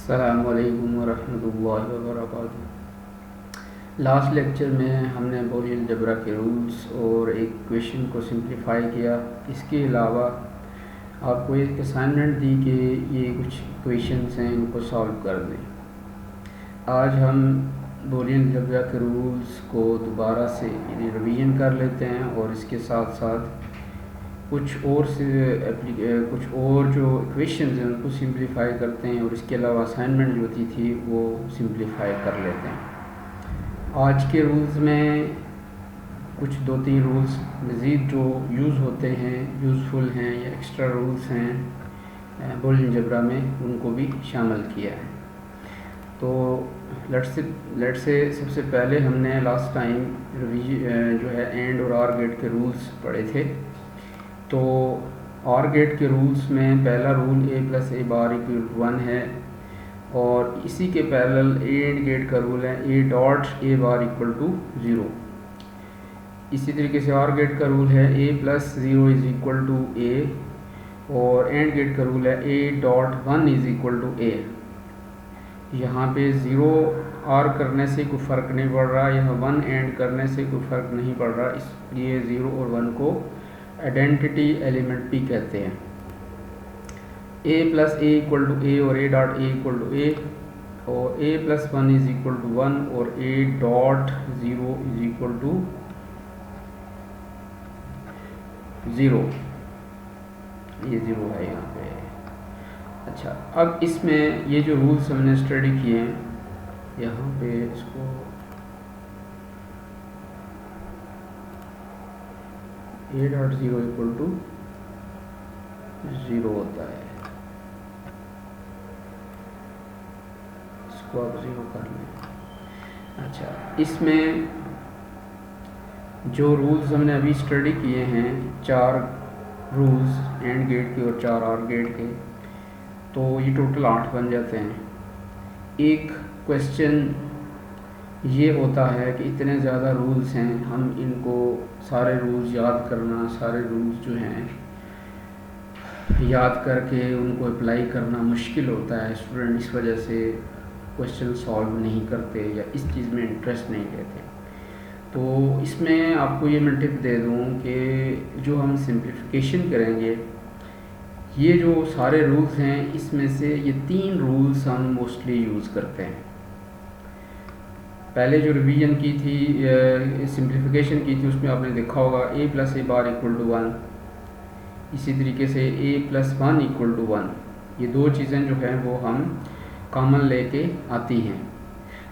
अस्सलामु अलैकुम वरहमतुल्लाहि वबरकातुहू। लास्ट लेक्चर में हमने बूलियन अलजेब्रा के रूल्स और एक क्वेश्चन को सिंप्लीफाई किया। इसके अलावा आपको एक असाइनमेंट दी कि ये कुछ क्वेश्चंस हैं, इनको सॉल्व कर दें। आज हम बूलियन अलजेब्रा के रूल्स को दोबारा से रिवीजन कर लेते हैं और इसके साथ साथ कुछ और जो इक्वेशंस हैं उनको सिंप्लीफाई करते हैं और इसके अलावा असाइनमेंट जो थी वो सिंप्लीफाई कर लेते हैं। आज के रूल्स में कुछ 2-3 रूल्स मज़ीद जो यूज़ होते हैं, यूज़फुल हैं या एक्स्ट्रा रूल्स हैं बूलियन अलजेब्रा में, उनको भी शामिल किया है। तो लेट्स से सबसे पहले हमने लास्ट टाइम जो है एंड और आर गेट के रूल्स पढ़े थे। तो आर गेट के रूल्स में पहला रूल a + a बार = 1 है और इसी के पैरेलल एंड गेट का रूल है a डॉट a बार = 0। इसी तरीके से आर गेट का रूल है a + 0 = a और एंड गेट का रूल है a डॉट 1 = a। यहाँ पे 0 आर करने से कोई फ़र्क नहीं पड़ रहा, यहाँ 1 एंड करने से कोई फ़र्क नहीं पड़ रहा, इसलिए 0 और 1 को आइडेंटिटी एलिमेंट भी कहते हैं। a + a = a और a डॉट a = a और a + 1 = 1 और a डॉट 0 = 0। ये 0 है यहाँ पे। अच्छा, अब इसमें ये जो रूल्स हमने स्टडी किए हैं, यहाँ पे इसको a डॉट 0 = 0 होता है, इसको आप 0 कर लें। अच्छा, इसमें जो रूल्स हमने अभी स्टडी किए हैं, 4 रूल्स एंड गेट के और 4 आर गेट के, तो ये टोटल 8 बन जाते हैं। एक क्वेश्चन ये होता है कि इतने ज़्यादा रूल्स हैं, हम इनको सारे रूल्स याद करना, सारे रूल्स जो हैं याद करके उनको अप्लाई करना मुश्किल होता है। स्टूडेंट इस वजह से क्वेश्चन सॉल्व नहीं करते या इस चीज़ में इंटरेस्ट नहीं लेते। तो इसमें आपको ये मैं टिप दे दूँ कि जो हम सिंप्लीफिकेशन करेंगे, ये जो सारे रूल्स हैं इसमें से ये 3 रूल्स हम मोस्टली यूज़ करते हैं। पहले जो रिवीजन की थी, सिंप्लीफिकेशन की थी, उसमें आपने देखा होगा a + a बार = 1, इसी तरीके से a + 1 = 1। ये दो चीज़ें जो हैं वो हम कॉमन लेके आती हैं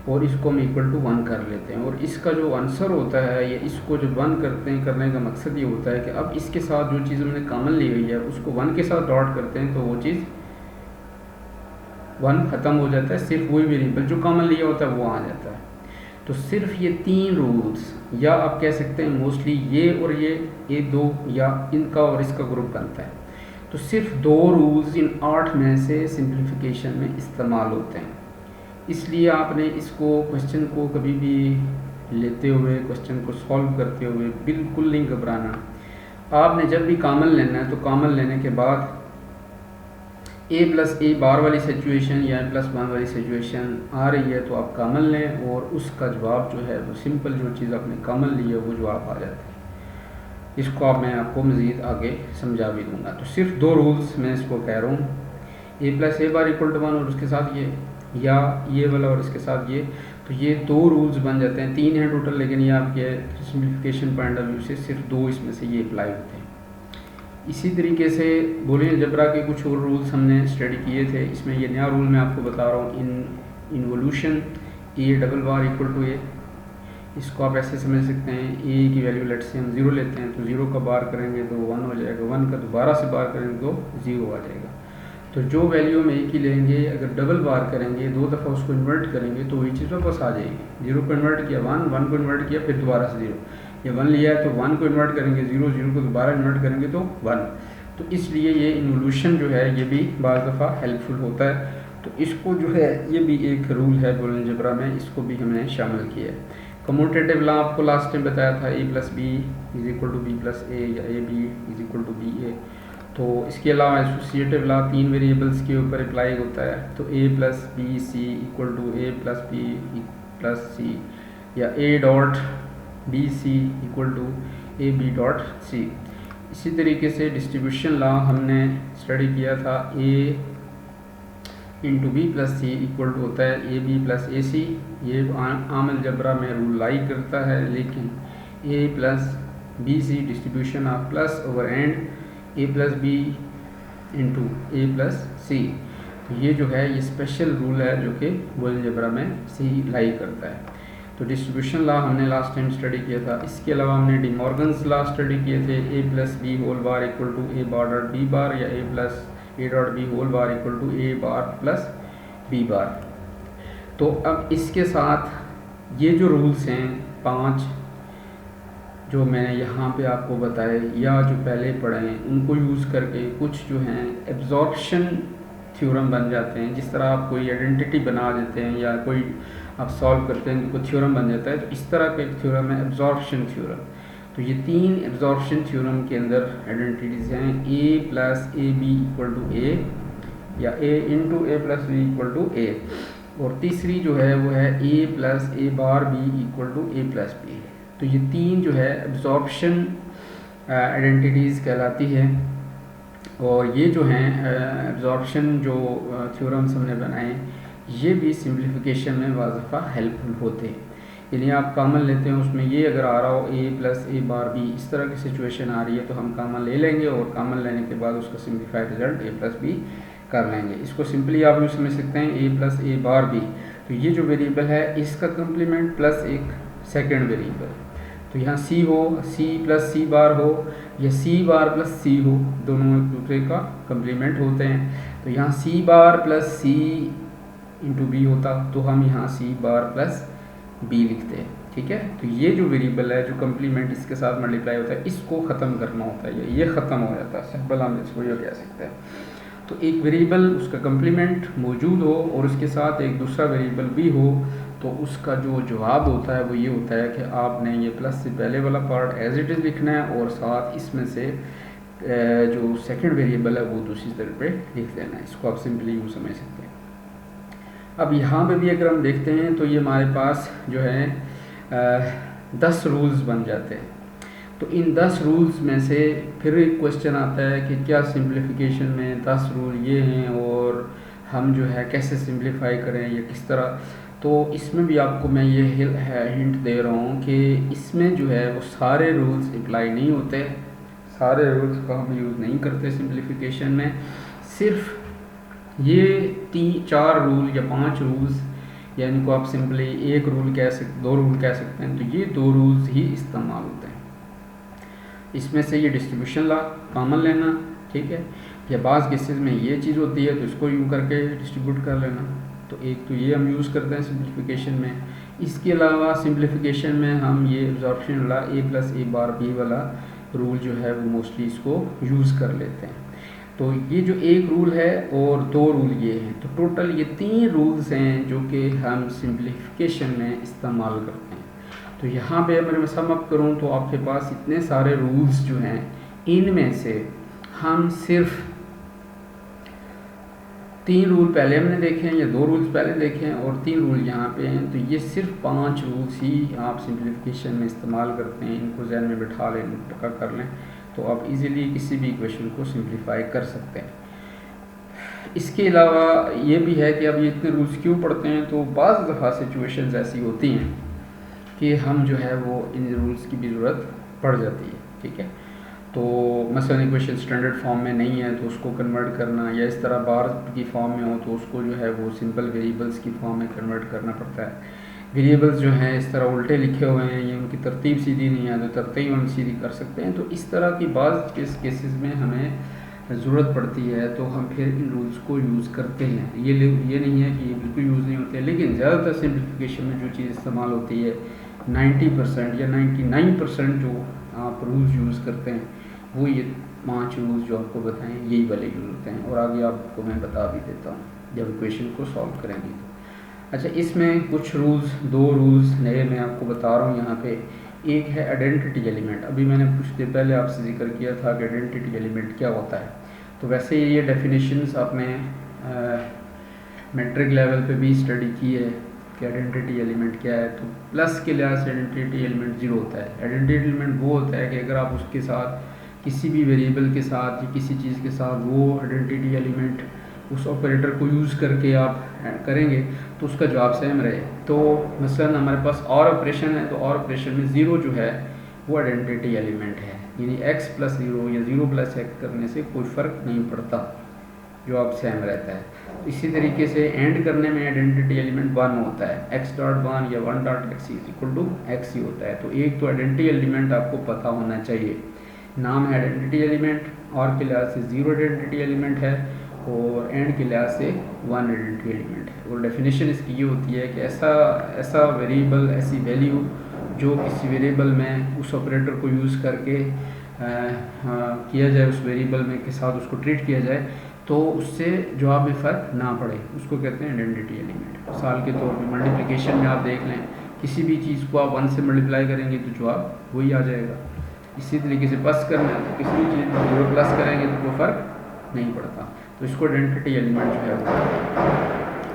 और इसको हम =1 कर लेते हैं। और इसका जो आंसर होता है, ये इसको जब 1 करते हैं, करने का मकसद ये होता है कि अब इसके साथ जो चीज़ हमने कॉमन ली हुई है उसको 1 के साथ डॉट करते हैं तो वो चीज़ 1 ख़त्म हो जाता है, सिर्फ वही वेरिएबल जो कॉमन लिया होता है वो आ जाता है। तो सिर्फ ये 3 रूल्स, या आप कह सकते हैं मोस्टली ये और ये 2 या इनका और इसका ग्रुप बनता है, तो सिर्फ 2 रूल्स इन 8 में से सिंप्लीफिकेशन में इस्तेमाल होते हैं। इसलिए आपने इसको क्वेश्चन को कभी भी लेते हुए, क्वेश्चन को सॉल्व करते हुए बिल्कुल नहीं घबराना। आपने जब भी कॉमन लेना है तो कॉमन लेने के बाद a + a बार वाली सिचुएशन या a + 1 वाली सिचुएशन आ रही है तो आप कॉमन लें और उसका जवाब जो है वो सिंपल, जो चीज़ आपने कॉमन ली है वो जवाब आ जाता है। इसको मैं आपको मज़ीद आगे समझा भी दूँगा। तो सिर्फ 2 रूल्स मैं इसको कह रहा हूँ, a + a बार = 1 और उसके साथ ये, या ये वाला और इसके साथ ये, तो ये 2 रूल्स बन जाते हैं। 3 हैं टोटल, लेकिन ये आपके सिंप्लीफिकेशन पॉइंट ऑफ व्यू से सिर्फ 2 इसमें से ये अप्लाई होते हैं। इसी तरीके से बूलियन अलजेब्रा के कुछ और रूल्स हमने स्टडी किए थे। इसमें ये नया रूल मैं आपको बता रहा हूँ, इन्वोल्यूशन a बार = a। इसको आप ऐसे समझ सकते हैं, a की वैल्यू लेट से हम 0 लेते हैं तो 0 का बार करेंगे तो 1 हो जाएगा, 1 का दोबारा से बार करेंगे तो 0 आ जाएगा। तो जो वैल्यू हम a की लेंगे, अगर डबल बार करेंगे, 2 दफ़ा उसको इन्वर्ट करेंगे तो वही चीज़ वापस आ जाएगी। 0 को इन्वर्ट किया 1, 1 को इन्वर्ट किया फिर दोबारा से 0, या 1 लिया है तो 1 को इन्वर्ट करेंगे 0, 0 को दोबारा इन्वर्ट करेंगे तो 1। तो इसलिए ये इन्वोल्यूशन जो है ये भी बाज़ दफ़ा हेल्पफुल होता है। तो इसको जो है ये भी एक रूल है बूलियन अलजेब्रा में, इसको भी हमने शामिल किया है। कम्यूटेटिव लॉ आपको लास्ट टाइम बताया था, a + b = b + a या ab = ba। तो इसके अलावा एसोसिएटिव लॉ 3 वेरिएबल्स के ऊपर अप्लाई होता है, तो a plus b c equal to a plus B plus c, या a dot b c equal to a b dot c. इसी तरीके से डिस्ट्रीब्यूशन लॉ हमने स्टडी किया था, a into B plus C equal to होता है A B plus ए सी। ये आम अलजबरा में रूल लाई करता है, लेकिन a plus b c distribution of plus over and a plus b into a plus c. तो ये जो है ये स्पेशल रूल है जो कि बूलियन अलजबरा में सही लाई करता है। तो डिस्ट्रीब्यूशन लॉ हमने लास्ट टाइम स्टडी किया था। इसके अलावा हमने डी मॉर्गन्स लॉ स्टडी किए थे, a plus b whole bar equal to a bar dot b bar, या a plus a dot b whole bar equal to a bar plus B bar. तो अब इसके साथ ये जो रूल्स हैं 5 जो मैंने यहाँ पे आपको बताए या जो पहले पढ़े हैं, उनको यूज़ करके कुछ जो हैं एब्जॉर्प्शन थ्योरम बन जाते हैं। जिस तरह आप कोई आइडेंटिटी बना देते हैं या कोई आप सॉल्व करते हैं तो कोई थ्योरम बन जाता है, तो इस तरह का एक थ्योरम है एब्जॉर्प्शन थ्योरम। तो ये 3 एब्जॉर्प्शन थ्योरम के अंदर आइडेंटिटीज़ हैं, a plus A b equal to a, या a into a plus B equal to a, और तीसरी जो है वो है a plus A bar b equal to a plus b. तो ये 3 जो है एब्जॉर्प्शन आइडेंटिटीज़ कहलाती है। और ये जो हैं एब्जॉर्प्शन जो थ्योरम्स हमने बनाए, ये भी सिंप्लीफिकेशन में वाज़फ़ा हेल्पफुल होते हैं। यानी आप कॉमन लेते हैं, उसमें ये अगर आ रहा हो a plus A bar B, इस तरह की सिचुएशन आ रही है तो हम कॉमन ले लेंगे, और कॉमन लेने के बाद उसका simplified result a plus B कर लेंगे। इसको सिंपली आप यूँ समझ सकते हैं a plus A bar B. तो ये जो वेरिएबल है इसका कम्प्लीमेंट प्लस एक सेकेंड वेरिएबल, तो यहाँ c हो, c प्लस सी बार हो, या c बार प्लस c हो, दोनों एक दूसरे का कम्प्लीमेंट होते हैं। तो यहाँ c बार प्लस c इंटू बी होता, तो हम यहाँ c बार प्लस b लिखते हैं, ठीक है। तो ये जो वेरिएबल है जो कम्प्लीमेंट इसके साथ मल्टीप्लाई होता है, इसको ख़त्म करना होता है, ये ख़त्म हो जाता है, सिंपल हम इसको ये कह सकते हैं। तो एक वेरिएबल उसका कम्प्लीमेंट मौजूद हो और उसके साथ एक दूसरा वेरिएबल भी हो, तो उसका जो जवाब होता है वो ये होता है कि आपने ये प्लस से पहले वाला पार्ट एज इट इज़ लिखना है, और साथ इसमें से जो सेकंड वेरिएबल है वो दूसरी तरफ पे लिख देना है। इसको आप सिंपली यूँ समझ सकते हैं। अब यहाँ पे भी अगर हम देखते हैं तो ये हमारे पास जो है 10 रूल्स बन जाते हैं। तो इन 10 रूल्स में से फिर एक क्वेश्चन आता है कि क्या सिंप्लीफिकेशन में 10 रूल ये हैं और हम जो है कैसे सिंप्लीफाई करें या किस तरह। तो इसमें भी आपको मैं ये हिंट दे रहा हूँ कि इसमें जो है वो सारे रूल्स अप्लाई नहीं होते, सारे रूल्स का हम यूज़ नहीं करते सिंप्लीफिकेशन में। सिर्फ ये 4 रूल या 5 रूल्स, या इनको आप सिंपली एक रूल कह सकते, 2 रूल कह सकते हैं, तो ये 2 रूल्स ही इस्तेमाल होते हैं। इसमें से ये डिस्ट्रीब्यूशन लॉ कॉमन लेना, ठीक है, या बाज़ केसेस में ये चीज़ होती है तो इसको यूँ करके डिस्ट्रीब्यूट कर लेना। तो एक तो ये हम यूज़ करते हैं सिंप्लीफिकेशन में। इसके अलावा सिंप्लीफिकेशन में हम ये एब्जॉर्प्शन वाला a plus A bar B वाला रूल जो है वो मोस्टली इसको यूज़ कर लेते हैं। तो ये जो एक रूल है और 2 रूल ये हैं, तो टोटल ये 3 रूल्स हैं जो कि हम सिंप्लीफिकेशन में इस्तेमाल करते हैं। तो यहाँ पे अगर मैं सम अप करूँ तो आपके पास इतने सारे रूल्स जो हैं, इनमें से हम सिर्फ 3 रूल पहले हमने देखे हैं या 2 रूल्स पहले देखे हैं और 3 रूल यहाँ पे हैं। तो ये सिर्फ 5 रूल्स ही आप सिंप्लीफिकेशन में इस्तेमाल करते हैं। इनको जहन में बिठा लें, पक्का कर लें, तो आप इजीली किसी भी इक्वेशन को सिंप्लीफाई कर सकते हैं। इसके अलावा ये भी है कि अब ये इतने रूल्स क्यों पढ़ते हैं, तो बाज़ दफ़ा सिचुएशंस ऐसी होती हैं कि हम जो है वो इन रूल्स की भी ज़रूरत पड़ जाती है, ठीक है। तो मसलन इक्वेशन स्टैंडर्ड फॉर्म में नहीं है तो उसको कन्वर्ट करना, या इस तरह बार की फॉर्म में हो तो उसको जो है वो सिंपल वेरिएबल्स की फॉर्म में कन्वर्ट करना पड़ता है। वेरिएबल्स जो हैं इस तरह उल्टे लिखे हुए हैं, ये उनकी तरतीब सीधी नहीं है, तो तरतीब हम सीधी कर सकते हैं। तो इस तरह की बाज़ केसेस में हमें ज़रूरत पड़ती है तो हम फिर इन रूल्स को यूज़ करते हैं। ये नहीं है कि ये बिल्कुल यूज़ नहीं होते, लेकिन ज़्यादातर सिंप्लीफिकेशन में जो चीज़ इस्तेमाल होती है 90% या 99% जो आप रूल्स यूज़ करते हैं वो ये 5 रूल्स जो आपको बताएं यही वाले यूज़ होते हैं। और आगे आपको मैं बता भी देता हूँ जब इक्वेशन को सॉल्व करेंगे तो। अच्छा, इसमें कुछ रूल्स, 2 रूल्स नए मैं आपको बता रहा हूँ यहाँ पे। एक है आइडेंटिटी एलिमेंट। अभी मैंने कुछ देर पहले आपसे जिक्र किया था कि आइडेंटिटी एलिमेंट क्या होता है। तो वैसे ये डेफिनेशंस आपने मैट्रिक लेवल पे भी स्टडी की है कि आइडेंटिटी एलिमेंट क्या है। तो प्लस के लिहाज से आइडेंटिटी एलिमेंट ज़ीरो होता है। आइडेंटिटी एलिमेंट वो होता है कि अगर आप उसके साथ किसी भी वेरिएबल के साथ या किसी चीज़ के साथ वो आइडेंटिटी एलिमेंट उस ऑपरेटर को यूज़ करके आप करेंगे तो उसका जवाब सेम रहे। तो मसलन हमारे पास और ऑपरेशन है, तो और ऑपरेशन में ज़ीरो जो है वो आइडेंटिटी एलिमेंट है, यानी x प्लस ज़ीरो या ज़ीरो प्लस एक्स करने से कोई फ़र्क नहीं पड़ता, जवाब सेम रहता है। तो इसी तरीके से एंड करने में आइडेंटिटी एलिमेंट 1 होता है, x डॉट 1 या 1 dot x is equal to x ही होता है। तो एक तो आइडेंटिटी एलिमेंट आपको पता होना चाहिए, नाम है आइडेंटिटी एलिमेंट, और के लिहाज से ज़ीरो आइडेंटिटी एलिमेंट है और एंड के लिहाज से 1 आइडेंटिटी एलिमेंट है। और डेफिनेशन इसकी ये होती है कि ऐसा वेरिएबल, ऐसी वैल्यू जो किसी वेरिएबल में उस ऑपरेटर को यूज़ करके किया जाए, उस वेरिएबल में के साथ उसको ट्रीट किया जाए तो उससे जवाब में फ़र्क ना पड़े, उसको कहते हैं आइडेंटिटी एलिमेंट। मिसाल के तौर पे मल्टीप्लिकेशन में आप देख लें, किसी भी चीज़ को आप 1 से मल्टीप्लाई करेंगे तो जवाब वही आ जाएगा। इसी तरीके से प्लस करना है तो किसी भी चीज़ में 0 प्लस करेंगे तो कोई फ़र्क नहीं पड़ता, तो इसको आइडेंटिटी एलिमेंट जो है वो।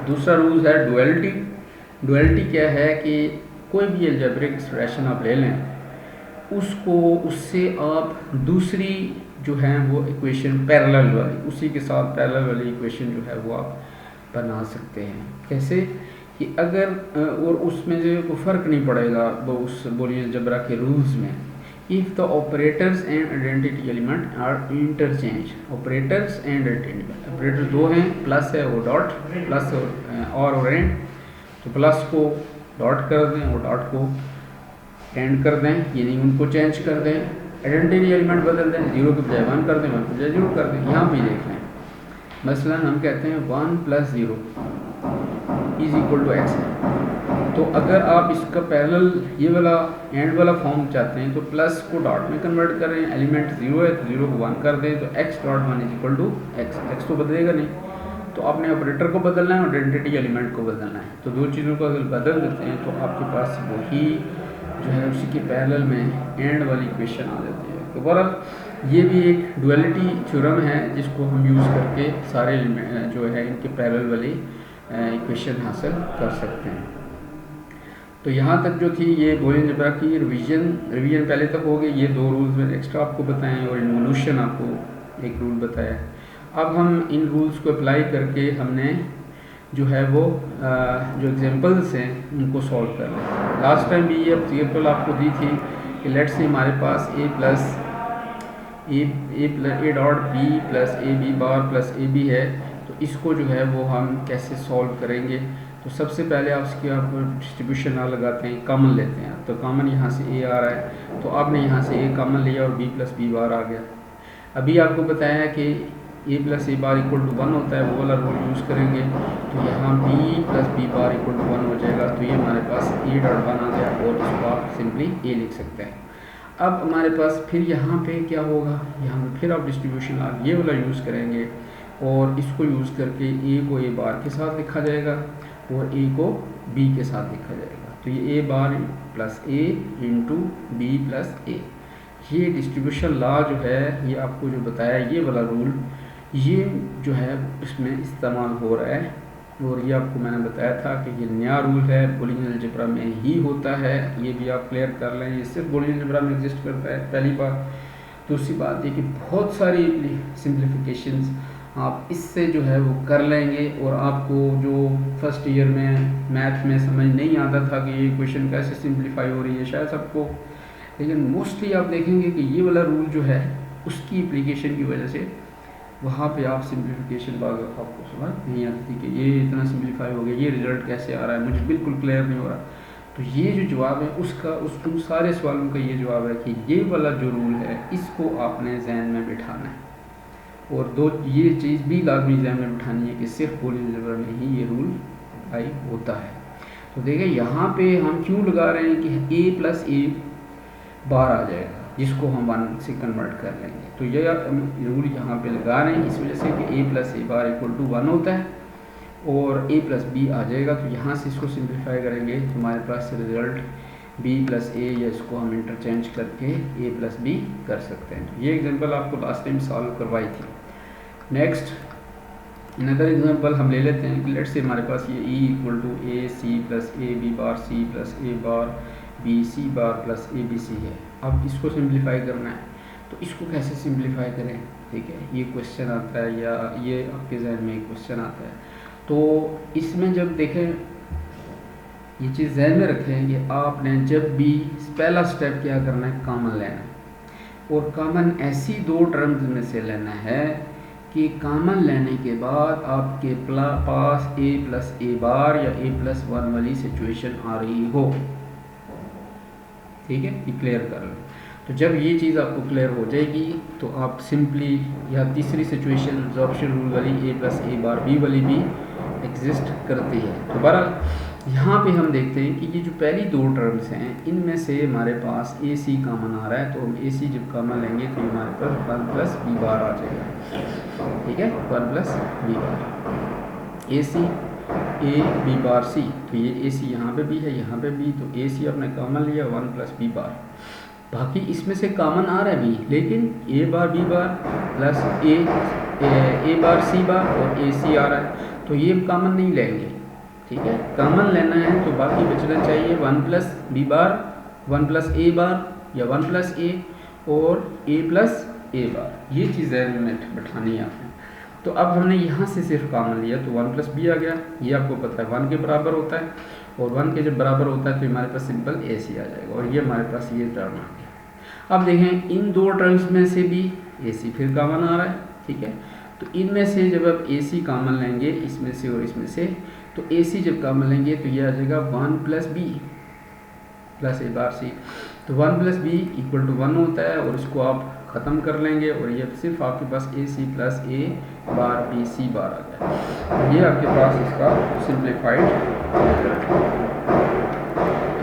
दूसरा रूल है डुअलिटी। डुअलिटी क्या है कि कोई भी अलजेब्रिक एक्सप्रेशन आप ले लें, उससे आप दूसरी जो है वो इक्वेशन पैरेलल वाली, उसी के साथ पैरेलल वाली इक्वेशन जो है वो आप बना सकते हैं। कैसे कि अगर और उसमें जो कोई फ़र्क नहीं पड़ेगा वो उस बूलियन अलजेब्रा के रूल्स में, if the operators and identity element are interchange. Operators and identity operator दो हैं, प्लस है वो डॉट, प्लस और एंड, तो प्लस को डॉट कर दें और डॉट को एंड कर दें, यानी उनको चेंज कर दें। आइडेंटिटी एलिमेंट बदल दें, 0 के बजाय 1 कर दें, 1 के बजाय 0 कर दें। यहाँ भी देख लें, मसलन हम कहते हैं 1 plus 0 is equal to X है, तो अगर आप इसका पैरेलल ये वाला एंड वाला फॉर्म चाहते हैं तो प्लस को डॉट में कन्वर्ट करें, एलिमेंट 0 है तो 0 को 1 कर दें, तो x dot 1 is equal to X. X तो बदलेगा नहीं, तो आपने ऑपरेटर को बदलना है और आइडेंटिटी एलिमेंट को बदलना है। तो दो चीज़ों को अगर बदल देते हैं तो आपके पास वही जो है उसी के पैरेलल में एंड वाली इक्वेशन आ जाती है। तो बहरहाल ये भी एक डुअलिटी थ्योरम है जिसको हम यूज़ करके सारे जो है इनके पैरेलल वाली इक्वेशन हासिल कर सकते हैं। तो यहाँ तक जो थी ये बूलियन अलजेब्रा की रिवीजन पहले तक हो गई। ये दो रूल्स मैंने एक्स्ट्रा आपको बताएं और इन्वोल्यूशन आपको एक रूल बताया। अब हम इन रूल्स को अप्लाई करके हमने जो है वो जो एग्जांपल्स हैं उनको सॉल्व कर लें। लास्ट टाइम भी ये एग्जांपल आपको दी थी कि लेट्स से हमारे पास a dot b plus A B bar plus A b है, तो इसको जो है वो हम कैसे सॉल्व करेंगे। तो सबसे पहले आप इसकी आप डिस्ट्रीब्यूशन ना लगाते हैं, कॉमन लेते हैं। तो कॉमन यहाँ से ए आ रहा है, तो आपने यहाँ से ए कॉमन लिया और बी प्लस बी बार आ गया। अभी आपको बताया है कि a plus A bar equal to 1 होता है, वो वाला रूल यूज़ करेंगे, तो यहाँ B plus B bar equal to 1 हो जाएगा। तो ये हमारे पास ए डॉट 1 आ गया और इसको आप सिंपली ए लिख सकते हैं। अब हमारे पास फिर यहाँ पे क्या होगा, यहाँ पे फिर आप डिस्ट्रीब्यूशन आप ये वाला यूज़ करेंगे और इसको यूज़ करके ए को ए बार के साथ लिखा जाएगा और ए को बी के साथ लिखा जाएगा। तो ये ए बार प्लस ए इंटू बी प्लस ए, ये डिस्ट्रीब्यूशन लॉ जो है ये आपको जो बताया ये वाला रूल ये जो है इसमें इस्तेमाल हो रहा है। और ये आपको मैंने बताया था कि ये नया रूल है, बूलियन अलजेब्रा में ही होता है। ये भी आप क्लियर कर लें, ये सिर्फ बूलियन अलजेब्रा में एग्जिस्ट करता है, पहली बात। दूसरी बात ये कि बहुत सारी सिंप्लीफिकेशंस आप इससे जो है वो कर लेंगे और आपको जो फर्स्ट ईयर में मैथ में समझ नहीं आता था कि ये इक्वेशन कैसे सिंप्लीफाई हो रही है शायद सबको, लेकिन मोस्टली आप देखेंगे कि ये वाला रूल जो है उसकी एप्लीकेशन की वजह से वहाँ पे आप सिंप्लीफिकेशन बाग आपको समझ नहीं आती थी कि ये इतना सिंप्लीफाई हो गया, ये रिज़ल्ट कैसे आ रहा है, मुझे बिल्कुल क्लियर नहीं हो रहा। तो ये जो जवाब है उसका उन सारे सवालों का ये जवाब है कि ये वाला जो रूल है इसको आपने जहन में बिठाना है। और दो ये चीज़ भी लाजमी जहन में बिठानी है कि सिर्फ बूलियन अलजेब्रा में ही ये रूल अप्लाई होता है। तो देखिए यहाँ पे हम क्यों लगा रहे हैं कि ए प्लस ए बार आ जाएगा जिसको हम 1 से कन्वर्ट कर लेंगे। तो ये रूल यहाँ पे लगा रहे हैं इस वजह से कि a plus A bar equal to 1 होता है और ए प्लस बी आ जाएगा। तो यहाँ से इसको सिंप्लीफाई करेंगे तो हमारे पास रिजल्ट बी प्लस ए, या इसको हम इंटरचेंज करके ए प्लस बी कर सकते हैं। तो ये एग्जांपल आपको लास्ट टाइम सॉल्व करवाई थी। नेक्स्ट अनदर एग्जांपल हम ले लेते हैं कि लेट्स से हमारे पास ये E equal to A C plus A B bar C plus A bar B C bar plus A B C है। अब इसको सिंप्लीफाई करना है, तो इसको कैसे सिंप्लीफाई करें, ठीक है, ये क्वेश्चन आता है या ये आपके जहन में एक क्वेश्चन आता है। तो इसमें जब देखें, ये चीज़ जहन में रखें कि आपने जब भी पहला स्टेप क्या करना है, कॉमन लेना है, और कॉमन ऐसी दो टर्म्स में से लेना है कि कॉमन लेने के बाद आपके पास ए प्लस ए बार या ए प्लस वन वाली सिचुएशन आ रही हो, ठीक है, ये क्लियर कर लें। तो जब ये चीज़ आपको क्लियर हो जाएगी तो आप सिंपली, या तीसरी सिचुएशन एब्जॉर्प्शन रूल वाली ए प्लस ए बार बी वाली भी एग्जिस्ट करती है। तो बहरहाल यहाँ पे हम देखते हैं कि ये जो पहली दो टर्म्स हैं इनमें से हमारे पास ए सी कॉमन आ रहा है, तो हम ए सी जब कॉमन लेंगे तो हमारे पास वन प्लस बी बार आ जाएगा, ठीक है, one plus B bar a c a B bar सी। तो ये ए सी यहाँ पे भी है, यहाँ पे भी, तो ए सी आपने कॉमन लिया वन प्लस बी बार। बाकी इसमें से कॉमन आ रहा है बी, लेकिन ए बार बी बार प्लस ए बार सी बार और ए सी आ रहा है, तो ये कॉमन नहीं लेंगे, ठीक है। कॉमन लेना है तो बाकी बचना चाहिए one plus B bar, one plus ए बार या वन प्लस ए और ए प्लस ए बार, ये चीज़ें में बैठानी है आपने। तो अब हमने यहाँ से सिर्फ कॉमन लिया तो वन प्लस बी आ गया, ये आपको पता है वन के बराबर होता है, और वन के जब बराबर होता है तो हमारे पास सिंपल ए सी आ जाएगा, और ये हमारे पास ये टर्म आ गया। अब देखें इन दो टर्म्स में से भी ए सी फिर कॉमन आ रहा है, ठीक है। तो इनमें से जब आप ए सी कॉमन लेंगे, इसमें से और इसमें से, तो ए सी जब कॉमन लेंगे तो ये आ जाएगा वन प्लस बी प्लस ए बार सी। तो one plus B equal to one होता है, और इसको आप ख़त्म कर लेंगे, और ये सिर्फ आपके पास ए सी प्लस ए बार बी सी बार आ गया। ये आपके पास इसका सिंप्लीफाइड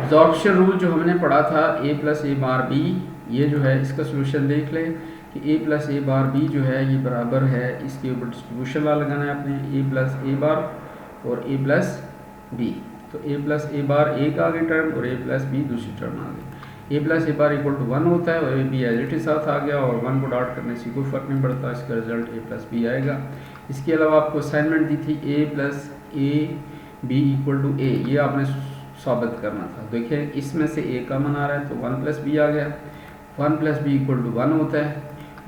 एब्जॉर्प्शन रूल जो हमने पढ़ा था ए प्लस ए बार बी, ये जो है इसका सोल्यूशन देख लें कि a plus A bar B जो है ये बराबर है, इसके ऊपर डिस्ट्रीब्यूशन ला लगाना है अपने, ए प्लस ए बार और ए प्लस बी। तो ए प्लस ए बार एक आ गई टर्म और ए प्लस बी दूसरी टर्म आ गई। A plus A bar equal to one होता है और a b as it is साथ आ गया, और वन को डॉट करने से कोई फ़र्क नहीं पड़ता, इसका रिजल्ट ए प्लस बी आएगा। इसके अलावा आपको असाइनमेंट दी थी a plus A b equal to a, ये आपने साबित करना था। देखिए इसमें से ए कॉमन आ रहा है तो वन प्लस बी आ गया, one plus B equal to one होता है,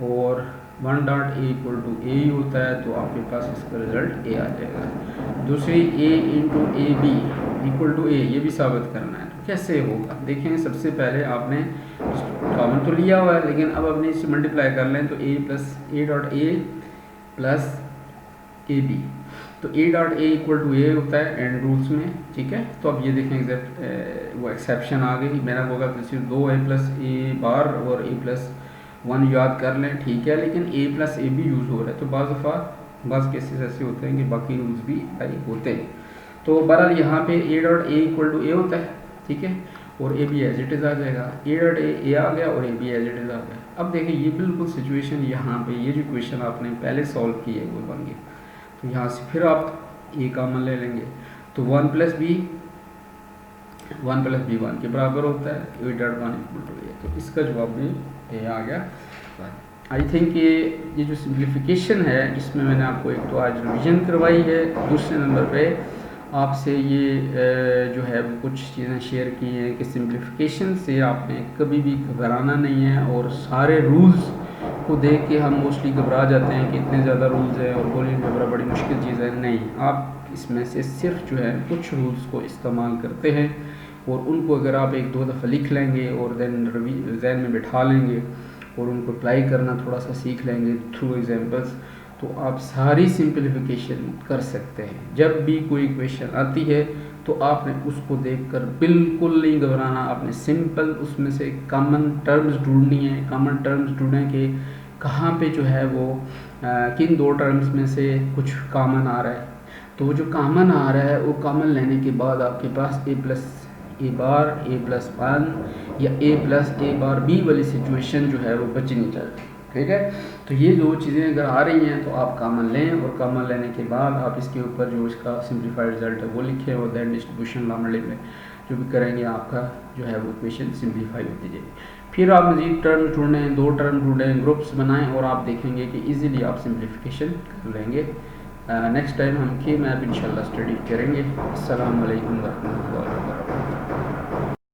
और one dot a equal to a ही होता है, तो आपके पास इसका रिजल्ट ए आ जाएगा। दूसरी a into a b equal to a, ये भी साबित करना है। तो कैसे होगा, देखें सबसे पहले आपने कॉमन तो लिया हुआ है, लेकिन अब अपने इससे मल्टीप्लाई कर लें तो a plus a dot a plus A b, तो a dot a equal to a होता है एंड रूल्स में, ठीक है। तो अब ये देखें वो एक्सेप्शन आ गई, मैंने बोला कि सिर्फ दो ए प्लस ए बार और ए प्लस वन याद कर लें, ठीक है, लेकिन ए प्लस ए भी यूज़ हो रहा है, तो बाज़ केसेस ऐसे होते हैं कि बाकी रूल्स भी अप्लाई होते हैं। तो बहरहाल यहाँ पे a dot a equal to a होता है, ठीक है, और a b as it is आ जाएगा, ए डॉट ए आ गया और a b as it is आ गया। अब देखिए ये बिल्कुल सिचुएशन यहाँ पे ये जो क्वेश्चन आपने पहले सॉल्व की है वो बन गया, तो यहाँ से फिर आप ए कॉमन ले लेंगे, तो वन प्लस बी वन के बराबर होता है, a dot one equal to a, तो इसका जवाब भी ये आ गया। आई थिंक ये जो सिंप्लीफिकेशन है इसमें मैंने आपको एक तो आज रिवीजन करवाई है, दूसरे नंबर पे आपसे ये जो है वो कुछ चीज़ें शेयर की हैं कि सिंप्लीफिकेशन से आपने कभी भी घबराना नहीं है, और सारे रूल्स को देख के हम मोस्टली घबरा जाते हैं कि इतने ज़्यादा रूल्स हैं और बॉलिंग पेपर बड़ी मुश्किल चीज़ है। नहीं, आप इसमें से सिर्फ जो है कुछ रूल्स को इस्तेमाल करते हैं, और उनको अगर आप एक दो दफ़ा लिख लेंगे और देन जहन में बिठा लेंगे और उनको अप्लाई करना थोड़ा सा सीख लेंगे थ्रू एग्जांपल्स, तो आप सारी सिंप्लीफिकेशन कर सकते हैं। जब भी कोई क्वेश्चन आती है तो आपने उसको देखकर बिल्कुल नहीं घबराना, आपने सिंपल उसमें से कॉमन टर्म्स ढूंढनी है। कॉमन टर्म्स ढूंढें कि कहाँ पे जो है वो किन दो टर्म्स में से कुछ कॉमन आ रहा है, तो वो जो कॉमन आ रहा है वो कॉमन लेने के बाद आपके पास ए प्लस ए बार ए प्लस वन या a plus A bar B वाली सिचुएशन जो है वो बचनी चाहिए, ठीक है। तो ये दो चीज़ें अगर आ रही हैं तो आप कॉमन लें, और कॉमन लेने के बाद आप इसके ऊपर जो इसका सिंप्लीफाइड रिजल्ट है वो लिखें, और दैन डिस्ट्रीब्यूशन ला में जो भी करेंगे आपका जो है वो इक्वेशन सिंप्लीफाई होती जाएगी। फिर आप मज़ीद टर्म ढूंढें, 2 टर्म ढूंढें, ग्रुप्स बनाएं और आप देखेंगे कि इजीली आप सिंप्लीफिकेशन कर लेंगे। नेक्स्ट टाइम हम के मैप इंशाल्लाह स्टडी करेंगे। अस्सलाम वालेकुम वरहमतुल्लाह।